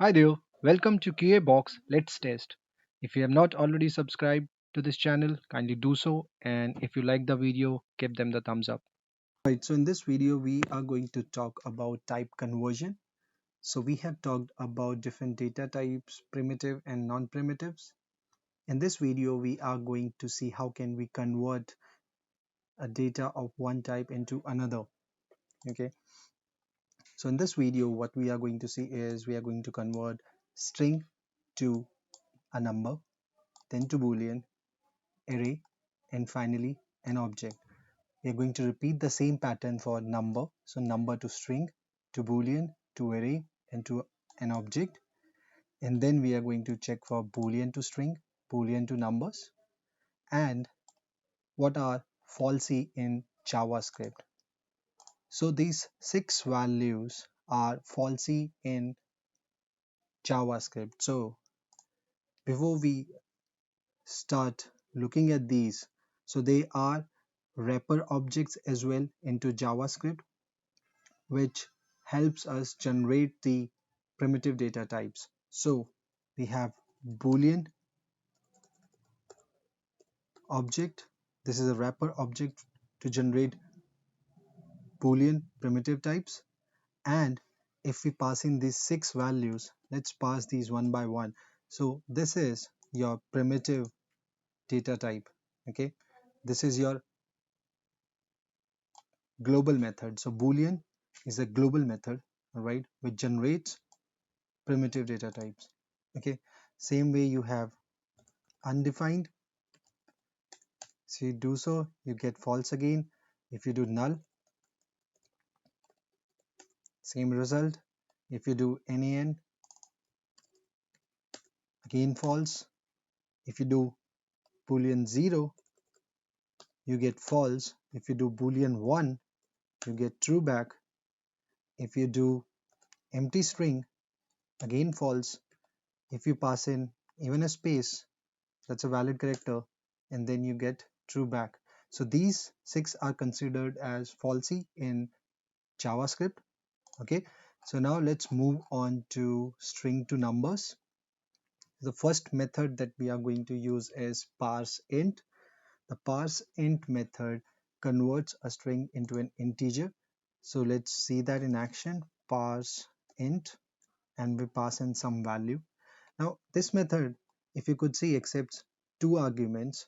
Hi there, welcome to QA Box Let's Test. If you have not already subscribed to this channel, kindly do so, and if you like the video, give them the thumbs up. Right, so in this video, we are going to talk about type conversion. So we have talked about different data types, primitive and non-primitives. In this video, we are going to see how can we convert a data of one type into another. Okay, so in this video, what we are going to see is we are going to convert string to a number, then to Boolean, array, and finally an object. We are going to repeat the same pattern for number. So number to string, to Boolean, to array, and to an object. And then we are going to check for Boolean to string, Boolean to numbers, and what are falsy in JavaScript. So these six values are falsy in JavaScript. So before we start looking at these, so they are wrapper objects as well into JavaScript, which helps us generate the primitive data types. So we have Boolean object. This is a wrapper object to generate Boolean primitive types. And if we pass in these six values, let's pass these one by one. So this is your primitive data type. Okay, this is your global method. So Boolean is a global method, all right, which generates primitive data types. Okay, same way you have undefined. So you do so, you get false again. If you do null, same result. If you do nan, again false. If you do boolean 0, you get false. If you do boolean 1, you get true back. If you do empty string, again false. If you pass in even a space, that's a valid character, and then you get true back. So these six are considered as falsy in JavaScript. Okay, so now let's move on to string to numbers. The first method that we are going to use is parse int. The parse int method converts a string into an integer. So let's see that in action. Parse int, and we pass in some value. Now this method, if you could see, accepts two arguments.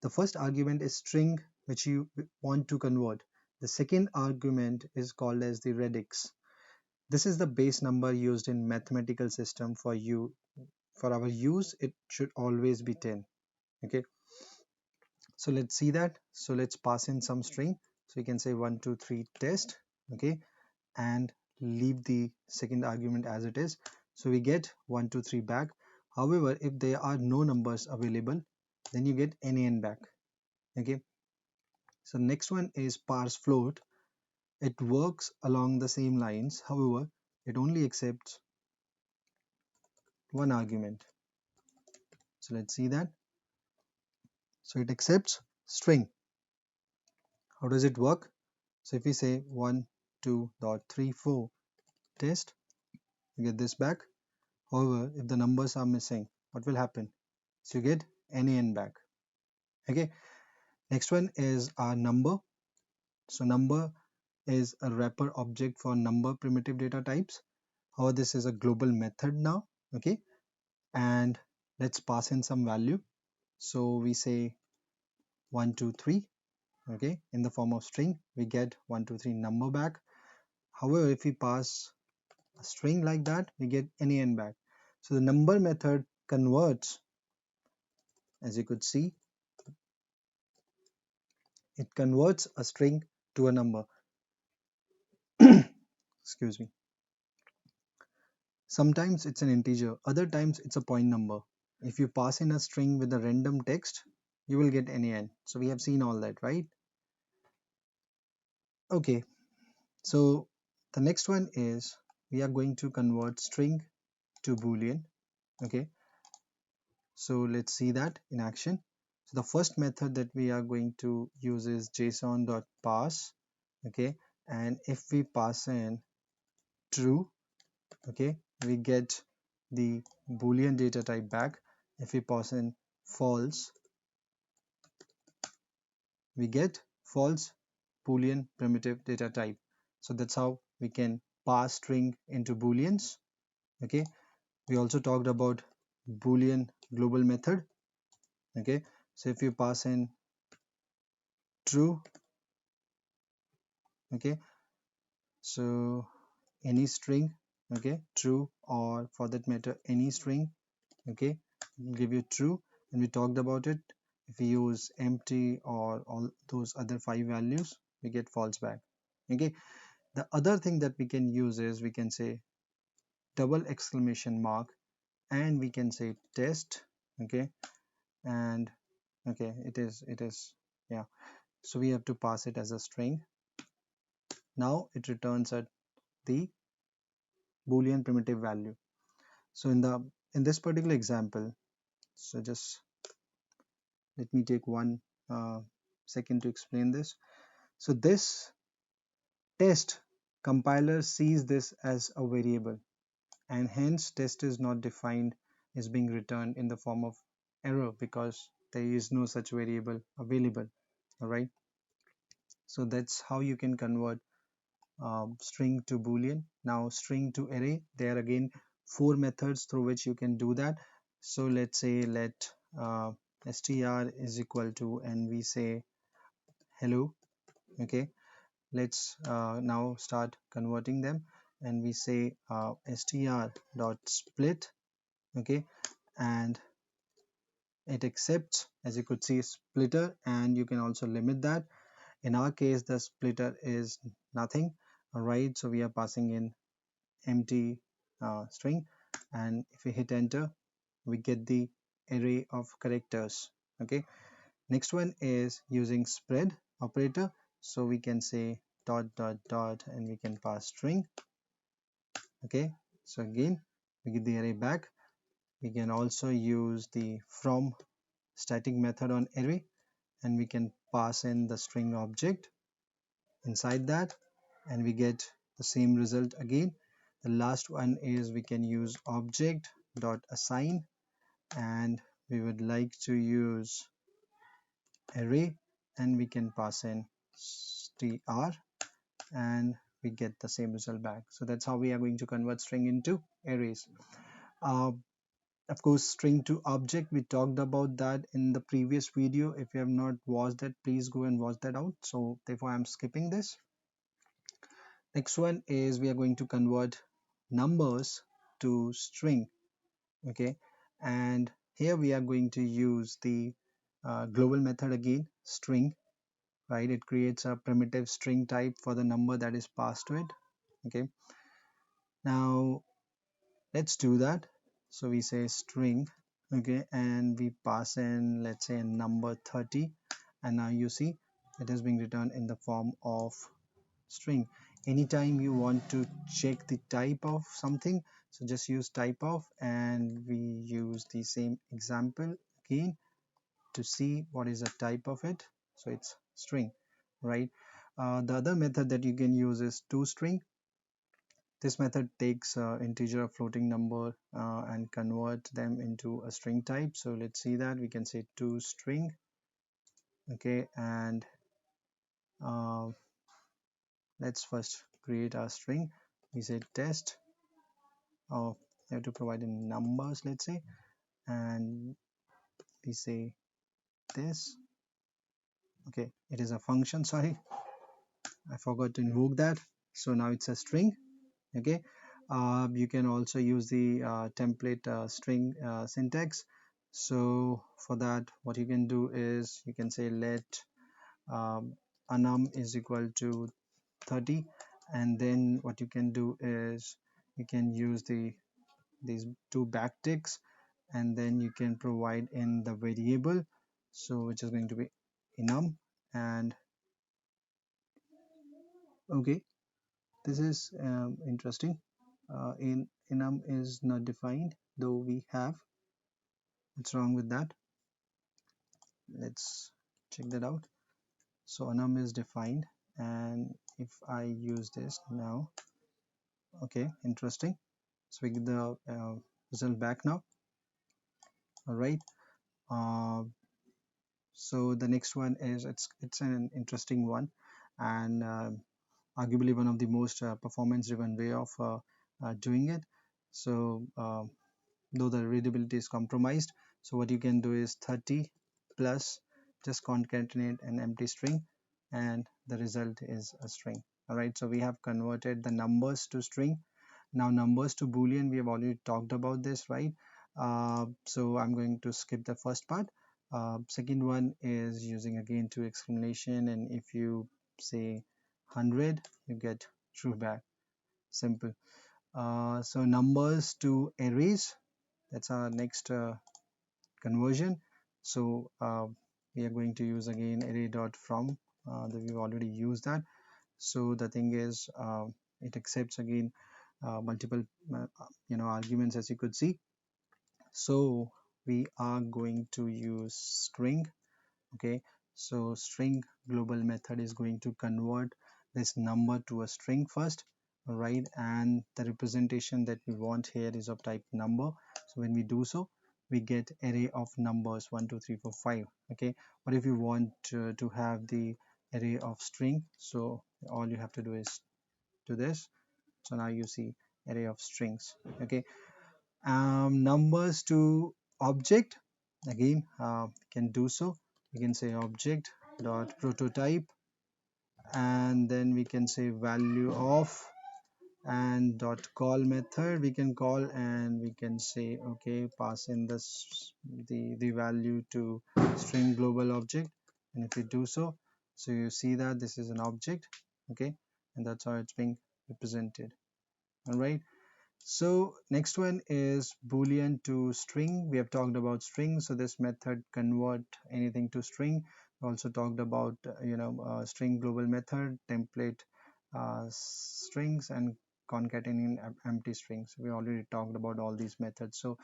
The first argument is string, which you want to convert. The second argument is called as the radix. This is the base number used in mathematical system. For our use, it should always be 10. Okay, so let's see that. So let's pass in some string. So you can say 123 test. Okay, and leave the second argument as it is. So we get 123 back. However, if there are no numbers available, then you get nan back. Okay, so next one is parse float. It works along the same lines. However, it only accepts one argument. So let's see that. So it accepts string. How does it work? So if we say 1 2.34 test, you get this back. However, if the numbers are missing, what will happen? So you get nan back. Okay, next one is our number. So number is a wrapper object for number primitive data types. However, this is a global method now. Okay, and let's pass in some value. So we say 123. Okay, in the form of string, we get 123 number back. However, if we pass a string like that, we get nan back. So the number method converts, as you could see, it converts a string to a number. Excuse me. Sometimes it's an integer, other times it's a point number. If you pass in a string with a random text, you will get nan. So we have seen all that, right? Okay, so the next one is we are going to convert string to boolean. Okay, so let's see that in action. So the first method that we are going to use is json.parse. Okay, and if we pass in true, okay, we get the boolean data type back. If we pass in false, we get false boolean primitive data type. So that's how we can pass string into booleans. Okay, we also talked about boolean global method. Okay, so if you pass in true, okay, so any string, okay, true, or for that matter any string, okay, will give you true. And we talked about it, if we use empty or all those other 5 values, we get false back. Okay, the other thing that we can use is we can say double exclamation mark, and we can say test. Okay, and okay, it is yeah, so we have to pass it as a string. Now it returns at the boolean primitive value. So in this particular example, so just let me take one uh, second to explain this. So this test, compiler sees this as a variable, and hence test is not defined as being returned in the form of error because there is no such variable available. All right, so that's how you can convert string to boolean. Now string to array, there are again 4 methods through which you can do that. So let's say let str is equal to, and we say hello. Okay, let's now start converting them, and we say str dot split. Okay, and it accepts, as you could see, splitter, and you can also limit that. In our case the splitter is nothing. All right, so we are passing in empty string, and if we hit enter, we get the array of characters. Okay, next one is using spread operator. So we can say dot dot dot, and we can pass string. Okay, so again we get the array back. We can also use the from static method on array, and we can pass in the string object inside that, and we get the same result again. The last one is we can use object dot assign, and we would like to use array, and we can pass in str, and we get the same result back. So that's how we are going to convert string into arrays. uh, of course, string to object, we talked about that in the previous video. If you have not watched that, please go and watch that out. So therefore I'm skipping this. Next one is we are going to convert numbers to string. Okay, and here we are going to use the global method again, string. Right, it creates a primitive string type for the number that is passed to it. Okay, now let's do that. So we say string, okay, and we pass in, let's say, a number 30, and now you see it is being returned in the form of string. Anytime you want to check the type of something, so just use type of, and we use the same example again to see what is the type of it. So it's string, right? The other method that you can use is toString. This method takes integer or floating number and convert them into a string type. So let's see that. We can say toString. Okay, and uh, let's first create our string. We say test. Oh, you have to provide in numbers, let's say, and we say this. Okay, it is a function. Sorry, I forgot to invoke that. So now it's a string. Okay, you can also use the template string syntax. So for that, what you can do is you can say let anum is equal to 30, and then what you can do is you can use these two backticks, and then you can provide in the variable, so which is going to be enum. And okay, this is interesting. In enum is not defined, though we have. What's wrong with that? Let's check that out. So enum is defined, and if I use this now, okay, interesting. So we get the result back now. All right. uh, so the next one is, it's an interesting one, and arguably one of the most performance driven way of doing it. So though the readability is compromised, so what you can do is 30 plus, just concatenate an empty string, and the result is a string. All right, so we have converted the numbers to string. Now numbers to boolean, we have already talked about this, right? So I'm going to skip the first part. Second one is using again two exclamation, and if you say 100, you get true back. Simple. So numbers to arrays, that's our next conversion. So we are going to use again array dot from, that we've already used that. So the thing is, it accepts again multiple arguments, as you could see. So we are going to use string. Okay, so string global method is going to convert this number to a string first. All right, and the representation that we want here is of type number. So when we do so, we get array of numbers 1 2 3 4 5. Okay, but if you want to have the array of string, so all you have to do is do this. So now you see array of strings. Okay, numbers to object, again can do so. We can say object dot prototype, and then we can say value of, and dot call method we can call, and we can say okay, pass in this the value to string global object. And if you do so, so you see that this is an object. Okay, and that's how it's being represented. All right. So next one is boolean to string. We have talked about string, so this method convert anything to string. We also talked about string global method, template strings, and concatenating empty strings. We already talked about all these methods. So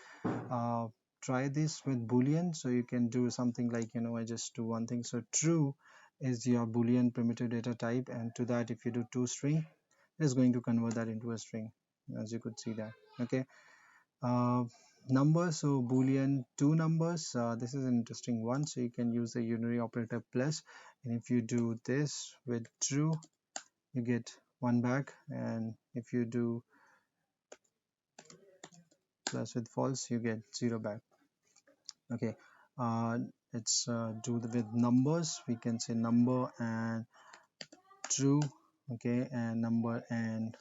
uh, try this with boolean. So you can do something like, I just do one thing. So true is your boolean primitive data type, and to that, if you do toString, it is going to convert that into a string, as you could see that. Okay. uh, Numbers, so boolean two numbers, this is an interesting one. So you can use the unary operator plus, and if you do this with true, you get one back, and if you do plus with false, you get zero back. Okay. uh, let's do with numbers. We can say number and true. Okay, and number and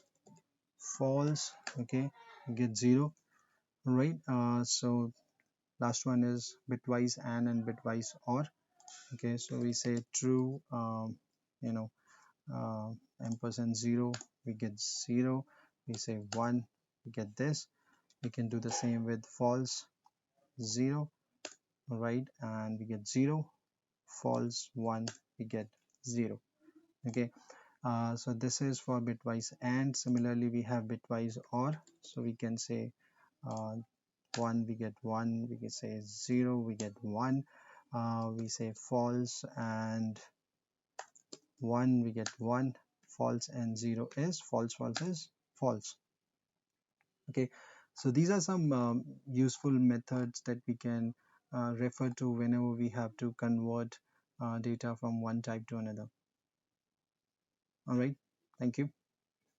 false. Okay, you get zero. Right. So last one is bitwise and bitwise or. Okay, so we say true, you know uh, ampersand 0, we get 0. We say 1, we get this. We can do the same with false 0, right, and we get 0. False 1, we get 0. Okay. So this is for bitwise, and similarly we have bitwise or. So we can say uh, 1, we get 1. We can say 0, we get 1. We say false and 1, we get 1. False and 0 is false. False is false. Okay, so these are some useful methods that we can refer to whenever we have to convert data from one type to another. All right, thank you.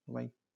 Bye.